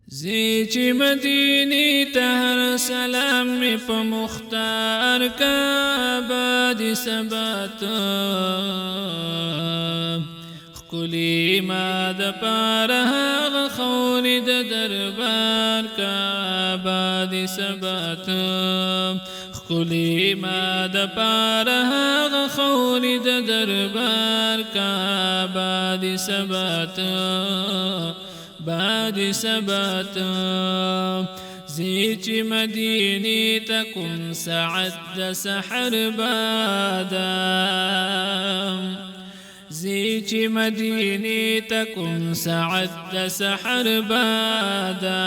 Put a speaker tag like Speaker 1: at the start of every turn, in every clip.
Speaker 1: زی چی مدینی تهر سلام می پا مختار کا بادی سباتا خکلی ما دا پارها غخوری دا دربار کا بادی سباتا خکلی ما دا پارها غخوری دا دربار کا بادی سباتا بادی سباتا زیچ مدینی تکم سعد سحر بادا زیچ مدینی تکم سعد سحر بادا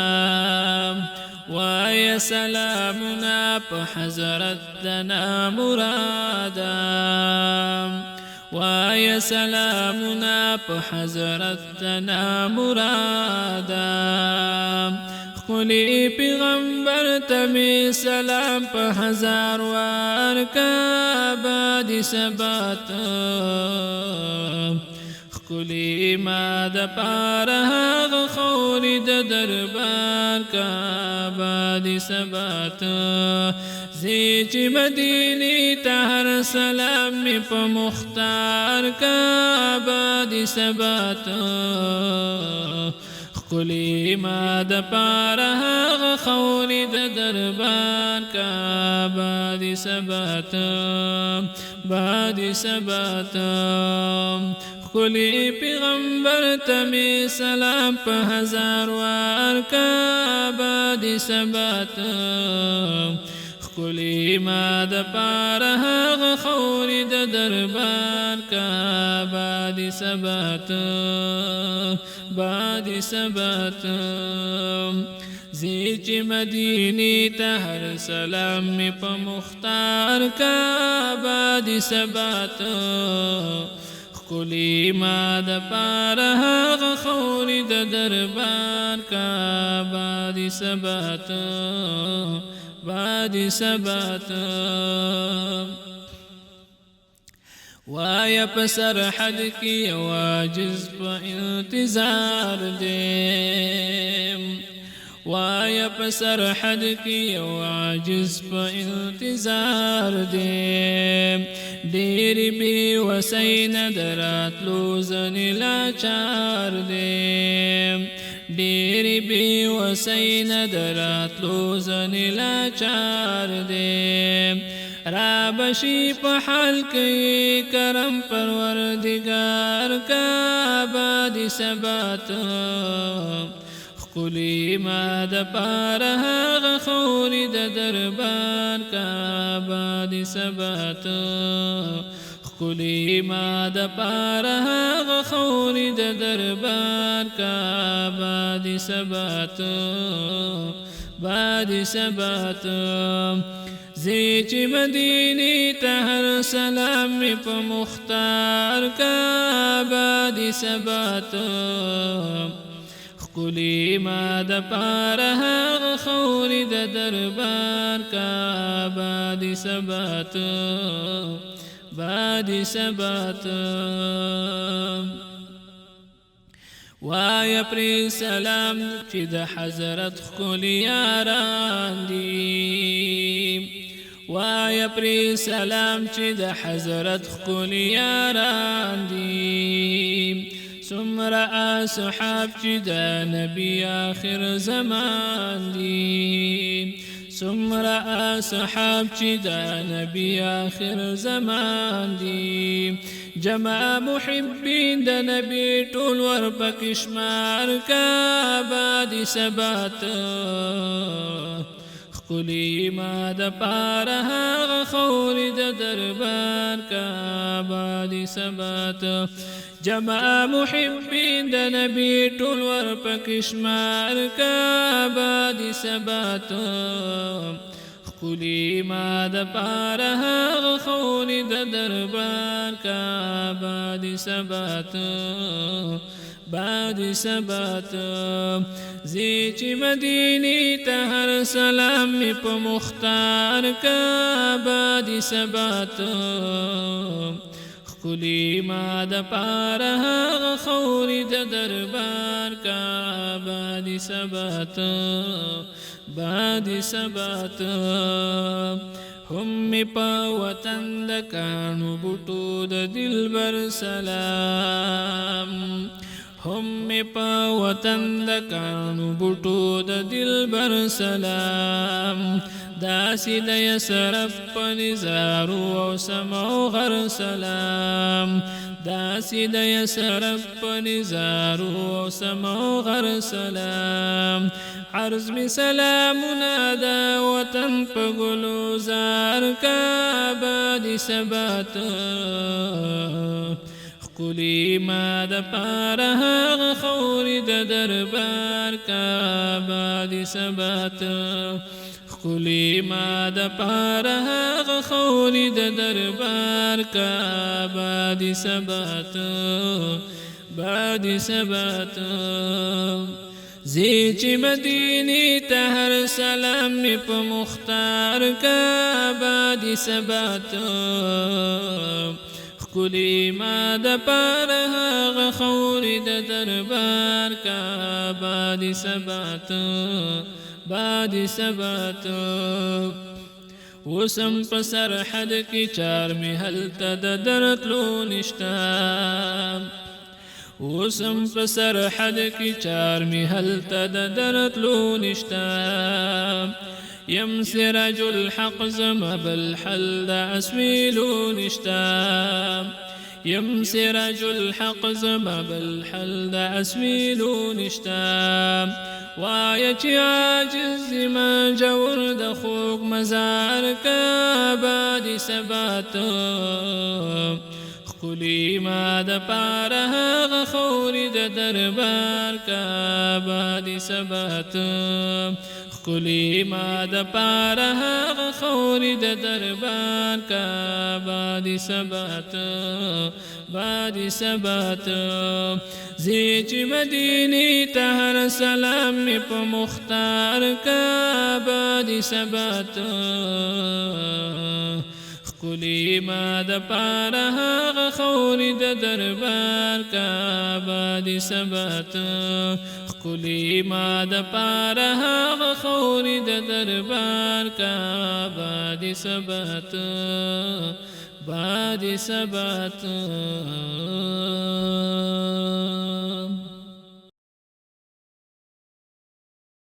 Speaker 1: ويا سلامنا بحزرتنا مرادا ويا سلامنا بحزرتنا مرادا خلی پیغمبر تمی سلام بحزار وارکا بادی سباتا خلی ما دا پارها غخوری دا دربار کا بادی سباتا زیچ مدینی تهر سلام می پا مختار کا بادی سباتا خلی ما دا پارها غخوری دا دربار کا بادی سباتا بادی سباتا خلی پیغمبر تمی سلام پا ہزار وار کا بادی سباتا خلی ما دا پارها غخوری دا دربار کا بادی سباتا بادی سباتا زیچ مدینی تهر سلام می پا مختار کا بادی سباتا خلی ما دا پارها غخوری دا دربار کا بادی سباتا بادی سباتا وایا پسر حد کی واجز پا انتظار دیم وایا پسر حد کی واجز پا انتظار دیم دیری بی وسین درات لوزن لاچار دیم دیری بی وسین درات لوزن لاچار دیم رابشی پا حال کی کرم پروردگار کا بادی سباتا خلی ما دا پارها غخوری دا دربار کا بادی سباتا خلی ما دا پارها غخوری دا دربار کا بادی سباتا بادی سباتا زیچ مدینی تهر سلام می پا مختار کا بادی سباتا خلی ما دا پارها غخوری دا دربار کا بادی سباتا بادی سباتا وایا پری سلام چی دا حضرت خلی یاران دی وایا پری سلام چی دا حضرت خلی یاران دی سمرا اصحاب چی دا نبی آخر زمان دی سمرا اصحاب چی دا نبی آخر زمان دی جمع محبین دا نبی طول ورپکشمار کا بادی سباتا خلی ما دا پارها غخوری دا دربار کا بادی سباتا جمع محبین دا نبی طول ورپکشمار کا بادی سباتا خلی ما دا پارها غخوری دا دربار کا بادی سباتا بادی سباتا زیچ مدینی تهر سلام می پا مختار کا بادی سباتا خکلی ما د پاره هغه خورې د دربار کا بادي ثبات بادي ثبات هم می په وطن د کانو بوټو د دلبر سلام هم می په وطن د کانو بوټو د دلبر سلام داسې د یسرف په نظارو او سمو غر سلام داسې د یسرف په نظارو او سمو غر سلام عرض می سلامونه د وطن په ګلزار کا بادي ثبات خکلی ما د پاره هغه خورې د دربار کا بادي ثبات خکلی ما د پاره هغه خورې د دربار کا بادي ثبات بادي ثبات زی چې مدینی ته هر سلام می په مختار کا بادي ثبات خکلی ما د پاره هغه خورې د دربار کا بادي ثبات بادي ثبات وسم په سرحد کې چار می هلته د درتلو نشتا وسم په سرحد کې چار می هلته د درتلو نشتا یم سراج الحق زما بالحل د اسویلو نشتا یم سراج الحق زما بالحل د اسویلو نشتا وای چې عاجز ما جوړ د خوږ مزار کا بادي ثبات خکلی ما د پاره هغه خورې د دربار کا بادي ثبات خکلی ما د پاره هغه خورې د دربار کا بادي ثبات بادي ثبات زی چې مدینی ته هر سلام می په مختار کا بادي ثبات خکلی ما د پاره هغه خورې د دربار کا بادي ثبات خکلی ما د پاره هغه خورې د دربار کا بادي ثبات بادي ثبات